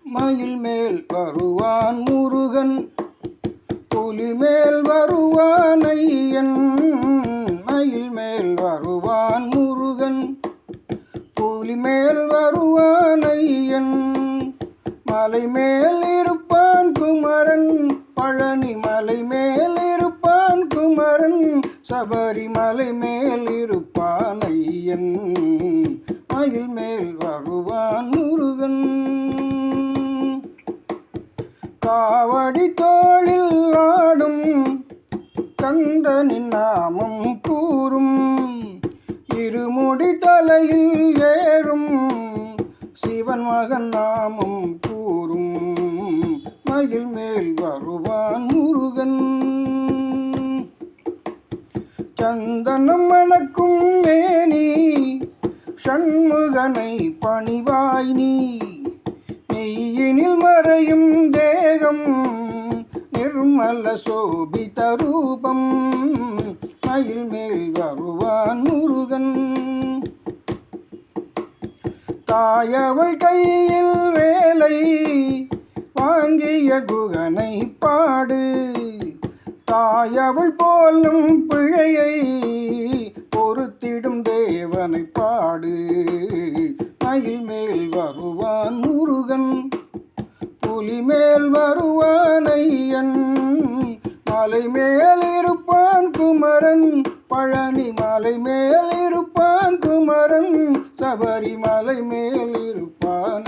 மயில் மேல் வருவான் முருகன், புலி மேல் வருவான் ஐயன். மயில் மேல் வருவான் முருகன், புலி மேல் வருவான் ஐயன். மலை மேல் இருப்பான் குமரன், பழனி மலை மேல் இருப்பான் குமரன். சபரிமலை மேல் இருப்பான் ஐயன். மயில் மேல் வருவான் முருகன். காவடி தோளில் ஆடும் கந்தனின் நாமம் கூறும், இருமுடி தலையில் ஏறும் சிவன் மகன் நாமம் கூறும். மயில் மேல் வருவான் முருகன். சந்தனம் மணக்கும் மேனி சண்முகனை பணிவாய் நீ. நெய்யினில் மறையும் தேகம் நிர்மல சோபித ரூபம். மயில் மேல் வருவான் முருகன். தாயவள் கையில் வேலை வாங்கிய குகனை பாடு. தாயவள் போலும் பிழையை பொறுத்திடும் தேவனை பாடு. மயில் மேல் வருவான் முருகன், புலி மேல் வருவான் ஐயன். மலை மேல் இருப்பான் குமரன், பழனி மலை மேல் இருப்பான் குமரன். சபரிமலை மேல் இருப்பான்